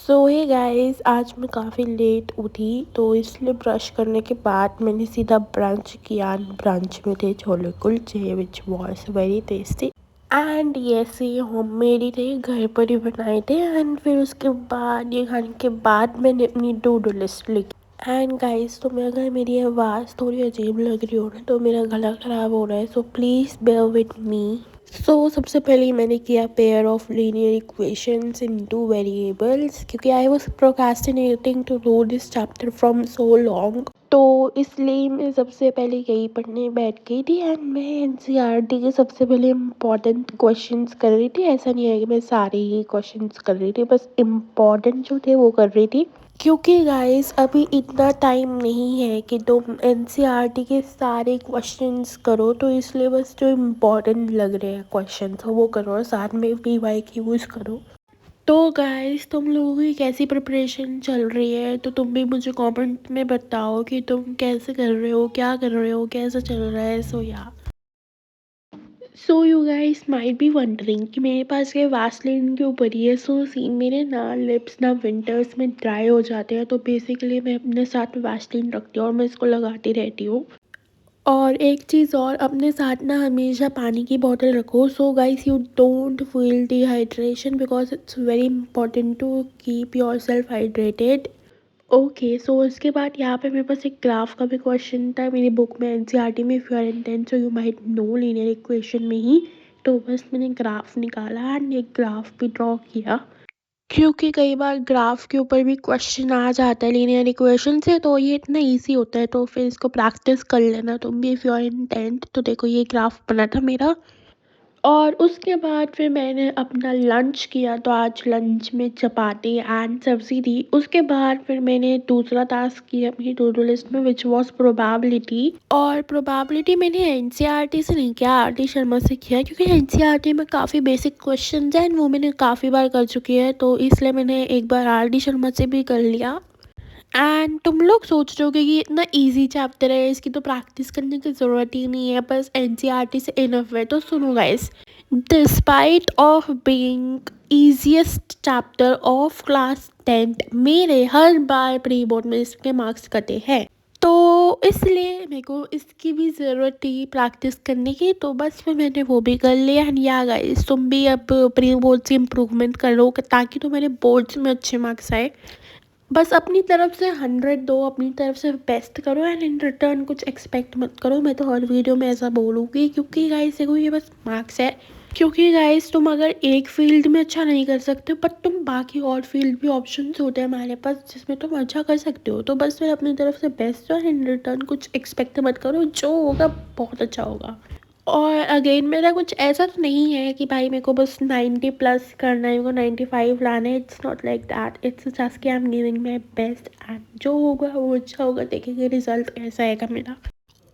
सो hey guys, आज मैं काफ़ी लेट उठी तो इसलिए ब्रश करने के बाद मैंने सीधा ब्रंच किया। ब्रंच में थे chole kulche which was very tasty and yes, ये होममेड ही थे, घर पर ही बनाए थे। एंड फिर उसके बाद ये खाने के बाद मैंने अपनी टू डू लिस्ट लिखी। एंड गाइस, तो मैं अगर मेरी आवाज़ थोड़ी अजीब लग रही हो ना तो मेरा गला ख़राब हो रहा है, so please bear with me. सबसे पहले मैंने किया pair of linear equations in two variables, क्योंकि I was procrastinating to do this chapter from so long. तो इसलिए मैं सबसे पहले यही पढ़ने बैठ गई थी। एंड मैं एनसीईआरटी के सबसे पहले इम्पॉर्टेंट क्वेश्चंस कर रही थी। ऐसा नहीं है कि मैं सारे ही क्वेश्चंस कर रही थी, बस इम्पॉर्टेंट जो थे वो कर रही थी, क्योंकि गाइस अभी इतना टाइम नहीं है कि तुम एनसीईआरटी के सारे क्वेश्चंस करो। तो इसलिए बस जो इम्पोर्टेंट लग रहे हैं क्वेश्चंस वो करो और साथ में पीवाई क्यूज करो। तो गाइस, तुम लोगों की कैसी प्रिपरेशन चल रही है, तो तुम भी मुझे कमेंट में बताओ कि तुम कैसे कर रहे हो, क्या कर रहे हो, कैसा चल रहा है। So you guys might be wondering कि मेरे पास ये वैसलीन के ऊपर ही है। सी मेरे ना लिप्स ना विंटर्स में ड्राई हो जाते हैं, तो बेसिकली मैं अपने साथ वैसलीन रखती हूँ और मैं इसको लगाती रहती हूँ। और एक चीज़ और, अपने साथ ना हमेशा पानी की बॉटल रखो। So guys, you don't feel dehydration because it's very important to keep your self hydrated. Okay, so उसके बाद यहाँ पे मेरे पास एक ग्राफ का भी क्वेश्चन था मेरी बुक में एनसीईआरटी में, if you are intent so you might know linear equation में ही। तो बस मैंने ग्राफ निकाला एंड एक ग्राफ भी ड्रॉ किया, क्योंकि कई बार ग्राफ के ऊपर भी क्वेश्चन आ जाता है लीनियर इक्वेशन से, तो ये इतना इजी होता है। तो फिर इसको प्रैक्टिस कर लेना तुम भी इफ़ यू आर इंटेंट। तो देखो, ये ग्राफ बना था मेरा। और उसके बाद फिर मैंने अपना लंच किया, तो आज लंच में चपाती एंड सब्ज़ी थी। उसके बाद फिर मैंने दूसरा टास्क किया अपनी टू डू लिस्ट में विच वॉज प्रोबेबिलिटी। और प्रोबेबिलिटी मैंने एनसीईआरटी से नहीं किया, आरटी शर्मा से किया, क्योंकि एनसीईआरटी में काफ़ी बेसिक क्वेश्चन हैं एंड वो मैंने काफ़ी बार कर चुकी है, तो इसलिए मैंने एक बार आरटी शर्मा से भी कर लिया। एंड तुम लोग सोच रहे होगे कि ये इतना इजी चैप्टर है, इसकी तो प्रैक्टिस करने की ज़रूरत ही नहीं है, बस एनसीईआरटी से इनफ है। तो सुनो guys, despite of being easiest chapter of class 10th, मेरे हर बार प्री बोर्ड में इसके मार्क्स कटे हैं। तो इसलिए मेरे को इसकी भी ज़रूरत थी प्रैक्टिस करने की, तो बस फिर मैंने वो भी कर लिया। एंड या गाइस, तुम भी अब प्री बोर्ड से इम्प्रूवमेंट करो ताकि तुम्हारे बोर्ड्स में अच्छे मार्क्स आए। बस अपनी तरफ से 100 दो, अपनी तरफ से बेस्ट करो एंड इन रिटर्न कुछ एक्सपेक्ट मत करो। मैं तो हर वीडियो में ऐसा बोलूँगी, क्योंकि गाइस देखो, ये बस मार्क्स है। क्योंकि गाइस, तुम अगर एक फील्ड में अच्छा नहीं कर सकते बट तुम बाकी और फील्ड भी ऑप्शंस होते हैं हमारे पास जिसमें तुम अच्छा कर सकते हो। तो बस फिर अपनी तरफ से बेस्ट और इन रिटर्न कुछ एक्सपेक्ट मत करो, जो होगा बहुत अच्छा होगा। और अगेन, मेरा कुछ ऐसा तो नहीं है कि भाई मेरे को बस 90 प्लस करना है, मेरे को 95 लाना है। It's not like that, it's just कि I am giving my best and जो होगा वो अच्छा होगा। देखेंगे रिजल्ट कैसा आएगा मेरा।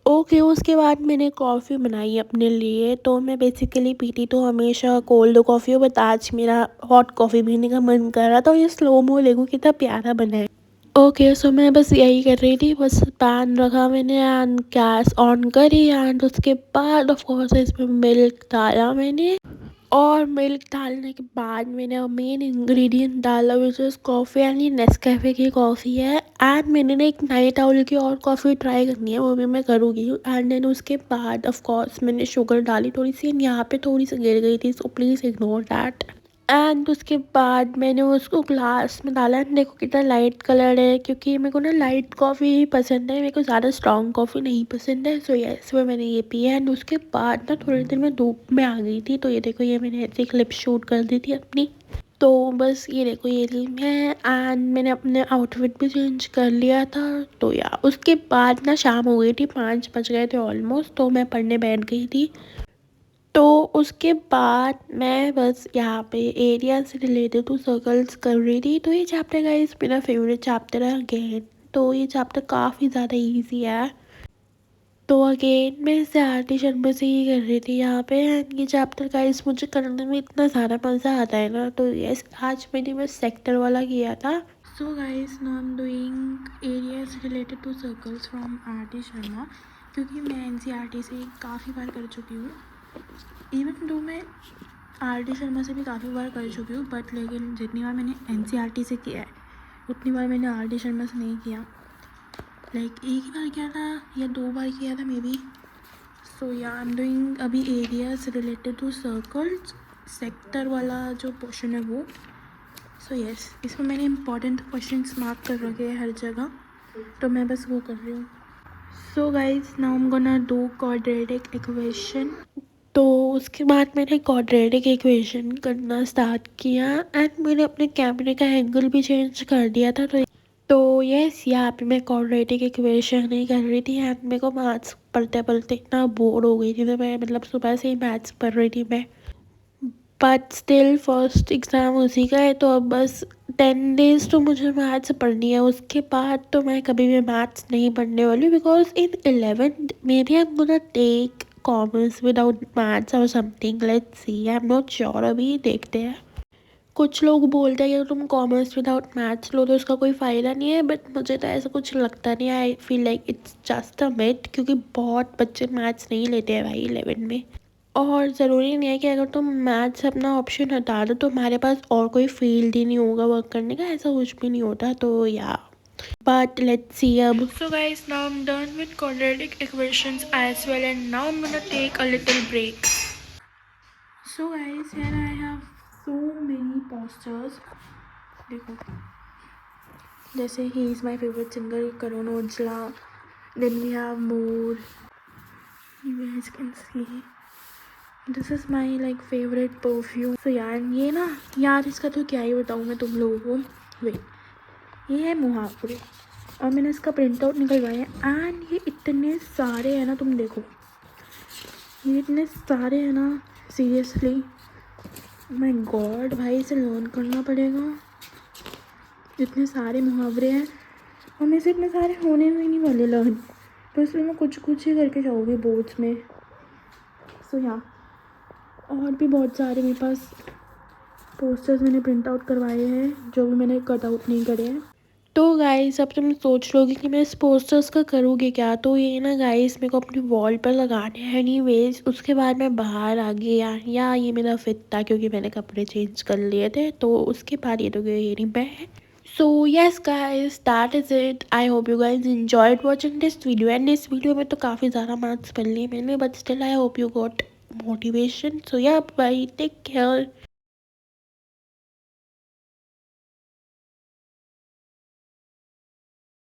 ओके, उसके बाद मैंने कॉफ़ी बनाई अपने लिए। तो मैं बेसिकली पीती तो हमेशा कोल्ड कॉफ़ी हो, बट आज मेरा हॉट कॉफ़ी पीने का मन कर रहा था। और ये स्लो मो देखो कितना प्यारा बना है। ओके, सो मैं बस यही कर रही थी, बस पैन रखा मैंने एंड गैस ऑन करी एंड उसके बाद ऑफ कोर्स इसमें मिल्क डाला मैंने। और मिल्क डालने के बाद मैंने मेन इंग्रेडिएंट डाला विच इज़ कॉफ़ी, एंड ये नेस्कैफ़े की कॉफ़ी है। एंड मैंने ना एक नाइट आउल की और कॉफ़ी ट्राई करनी है, वो भी मैं करूँगी। एंड देन उसके बाद ऑफ कोर्स मैंने शुगर डाली थोड़ी सी, एंड यहाँ पे थोड़ी सी गिर गई थी, so please ignore that. And उसके बाद मैंने उसको ग्लास में डाला एंड देखो कितना लाइट कलर है, क्योंकि मेरे को ना लाइट कॉफ़ी ही पसंद है, मेरे को ज़्यादा स्ट्रॉन्ग कॉफ़ी नहीं पसंद है। सो यस, वो मैंने ये पी है। एंड उसके बाद ना थोड़ी देर में धूप में आ गई थी, तो ये देखो, ये मैंने ऐसे क्लिप शूट कर दी थी अपनी। तो बस ये देखो, ये ली मैं एंड मैंने अपने आउटफिट भी चेंज कर लिया था। तो या उसके बाद ना शाम हो गई थी, 5 बज गए थे ऑलमोस्ट, तो मैं पढ़ने बैठ गई थी। तो उसके बाद मैं बस यहाँ पे एरिया से रिलेटेड टू सर्कल्स कर रही थी। तो ये चैप्टर गाइस मेरा फेवरेट चैप्टर है अगेन। तो ये चैप्टर काफ़ी ज़्यादा इजी है। तो अगेन मैं इसे आरती शर्मा से ही कर रही थी यहाँ पे। एंड ये चैप्टर गाइस मुझे करने में इतना ज़्यादा मज़ा आता है ना, तो यस, आज मैंने बस सेक्टर वाला किया था। So guys, now I am doing areas related to circles from Aarti Sharma, क्योंकि मैं एनसीईआरटी से काफ़ी बार कर चुकी हूँ। इवन दो मैं आर डी शर्मा से भी काफ़ी बार कर चुकी हूँ, बट लेकिन जितनी बार मैंने एन सी आर टी से किया है उतनी बार मैंने आर डी शर्मा से नहीं किया। लाइक एक ही बार किया था या 2 बार किया था may be. So yeah I am doing अभी areas related to circles, sector वाला जो पोर्शन है वो। सो यस, इसमें मैंने इंपॉर्टेंट क्वेश्चंस मार्क कर रखे हैं हर जगह, तो मैं बस वो कर रही हूँ। So guys now I am gonna do quadratic equation. तो उसके बाद मैंने क्वाड्रेटिक इक्वेशन करना स्टार्ट किया एंड मैंने अपने कैमरे का एंगल भी चेंज कर दिया था। तो यस, यहाँ पे मैं क्वाड्रेटिक इक्वेशन नहीं कर रही थी एंड मेरे को मैथ्स पढ़ते पढ़ते इतना बोर हो गई थी, तो मैं मतलब सुबह से ही मैथ्स पढ़ रही थी मैं। बट स्टिल फर्स्ट एग्ज़ाम उसी का है, तो अब बस 10 days तो मुझे मैथ्स पढ़नी है, उसके बाद तो मैं कभी भी मैथ्स नहीं पढ़ने वाली, because in 11th maybe I am gonna take commerce without maths और something, let's see, I am not sure, अभी देखते हैं। कुछ लोग बोलते हैं कि तुम कॉमर्स विदाउट मैथ्स लो तो उसका कोई फ़ायदा नहीं है, बट मुझे तो ऐसा कुछ लगता नहीं है। I feel like it's just a myth, क्योंकि बहुत बच्चे मैथ्स नहीं लेते हैं भाई 11 में। और ज़रूरी नहीं है कि अगर तुम मैथ्स अपना ऑप्शन हटा दो तो हमारे पास और कोई फील्ड ही नहीं होगा वर्क करने का, ऐसा कुछ भी नहीं होता। तो या बट लेट्स सी अब। So guys now I am done with quadratic equations as well and now I am gonna take a little break. So guys here I have so many posters. देखो, जैसे ही is my favourite singer Karan Aujla, then we have more, you guys can see this is my like favourite perfume. So यार ये ना, यार इसका तो क्या ही बताऊँ मैं तुम लोगों को। वे ये है मुहावरे और मैंने इसका प्रिंट आउट निकलवाया है एंड ये इतने सारे हैं ना, तुम देखो ये इतने सारे हैं ना, सीरियसली माय गॉड भाई, इसे लर्न करना पड़ेगा। इतने सारे मुहावरे हैं और मेरे से इतने सारे होने भी नहीं वाले लर्न, तो इसलिए मैं कुछ कुछ ही करके जाऊँगी बोर्ड्स में। सो या और भी बहुत सारे मेरे पास पोस्टर्स मैंने प्रिंट आउट करवाए हैं जो भी मैंने कट आउट नहीं करे हैं। तो गाइस अब तुम सोच लोगे कि मैं इस पोस्टर्स का करूँगी क्या, तो ये ना गाइस मेरे को अपनी वॉल पर लगाने हैं एनीवेज। उसके बाद मैं बाहर आ गई या ये मेरा फिट था क्योंकि मैंने कपड़े चेंज कर लिए थे, तो उसके बाद ये तो ये नहीं मैं। So yes guys, that is it. I hope you guys enjoyed watching this video, and इस वीडियो में तो काफ़ी ज़्यादा मार्क्स पढ़ लिए मैंने, but still I hope you got motivation. So yeah, bye, take care.